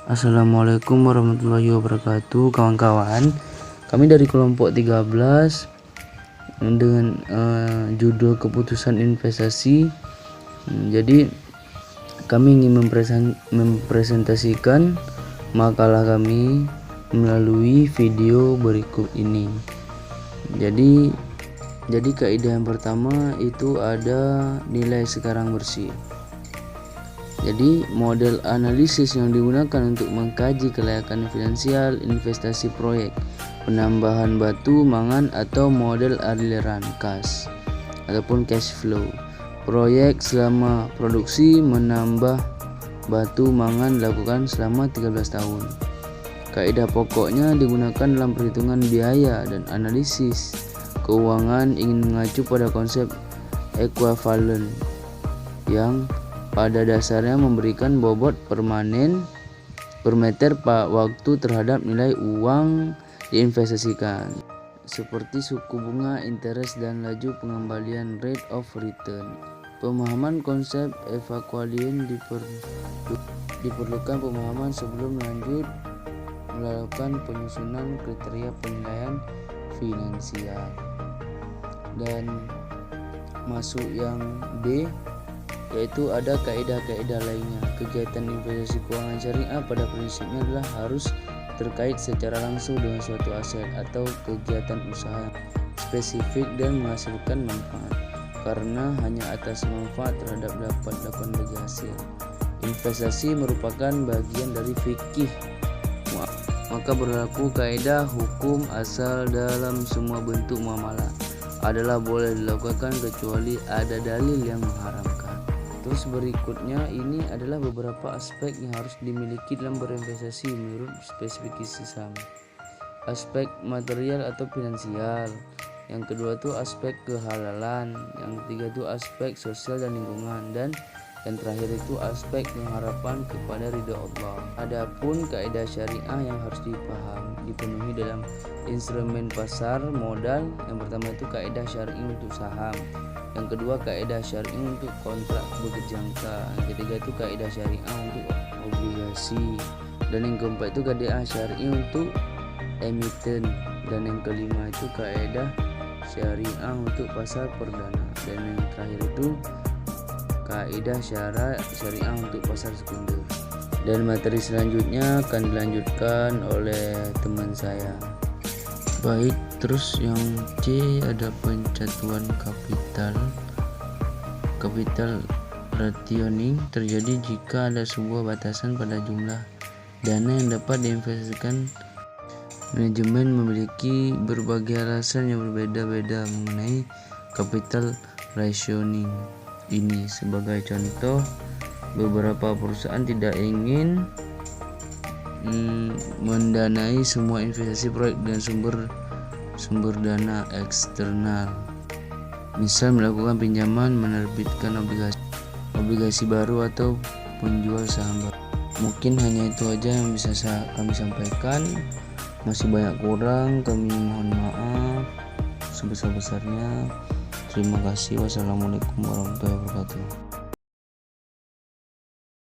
Assalamualaikum warahmatullahi wabarakatuh kawan-kawan. Kami dari kelompok 13 dengan judul keputusan investasi. Jadi kami ingin mempresentasikan makalah kami melalui video berikut ini. Jadi kaidah yang pertama itu ada nilai sekarang bersih. Jadi model analisis yang digunakan untuk mengkaji kelayakan finansial investasi proyek, penambahan batu mangan atau model aliran kas ataupun cash flow. Proyek selama produksi menambah batu mangan dilakukan selama 13 tahun. Kaidah pokoknya digunakan dalam perhitungan biaya dan analisis keuangan ingin mengacu pada konsep ekuivalen yang pada dasarnya memberikan bobot permanen per meter waktu terhadap nilai uang diinvestasikan, seperti suku bunga, interest, dan laju pengembalian rate of return. Pemahaman konsep ekuivalen diperlukan pemahaman sebelum lanjut melakukan penyusunan kriteria penilaian finansial. Dan masuk yang D, yaitu ada kaidah-kaidah lainnya. Kegiatan investasi keuangan syariah pada prinsipnya adalah harus terkait secara langsung dengan suatu aset atau kegiatan usaha spesifik dan menghasilkan manfaat, karena hanya atas manfaat terhadap dapat bagi hasil. Investasi merupakan bagian dari fikih, maka berlaku kaidah hukum asal dalam semua bentuk muamalah adalah boleh dilakukan kecuali ada dalil yang mengharamkan. Terus berikutnya ini adalah beberapa aspek yang harus dimiliki dalam berinvestasi menurut spesifikasi saham. Aspek material atau finansial. Yang kedua itu aspek kehalalan. Yang ketiga itu aspek sosial dan lingkungan. Dan yang terakhir itu aspek pengharapan kepada ridha Allah. Adapun kaidah syariah yang harus dipenuhi dalam instrumen pasar modal. Yang pertama itu kaidah syar'i untuk saham. Yang kedua kaidah syar'i untuk kontrak berjangka. Yang ketiga itu kaidah syariah untuk obligasi. Dan yang keempat itu kaidah syar'i untuk emiten. Dan yang kelima itu kaidah syariah untuk pasar perdana. Dan yang terakhir itu kaidah syariah untuk pasar sekunder. Dan materi selanjutnya akan dilanjutkan oleh teman saya. Baik, terus yang C ada pencatuan kapital rationing terjadi jika ada sebuah batasan pada jumlah dana yang dapat diinvestasikan. Manajemen memiliki berbagai alasan yang berbeda-beda mengenai capital rationing ini. Sebagai contoh, beberapa perusahaan tidak ingin mendanai semua investasi proyek dengan sumber dana eksternal, misal melakukan pinjaman, menerbitkan obligasi baru atau menjual saham baru. Mungkin hanya itu aja yang bisa kami sampaikan. Masih banyak kurang, kami mohon maaf sebesar-besarnya. Terima kasih. Wassalamualaikum warahmatullahi wabarakatuh.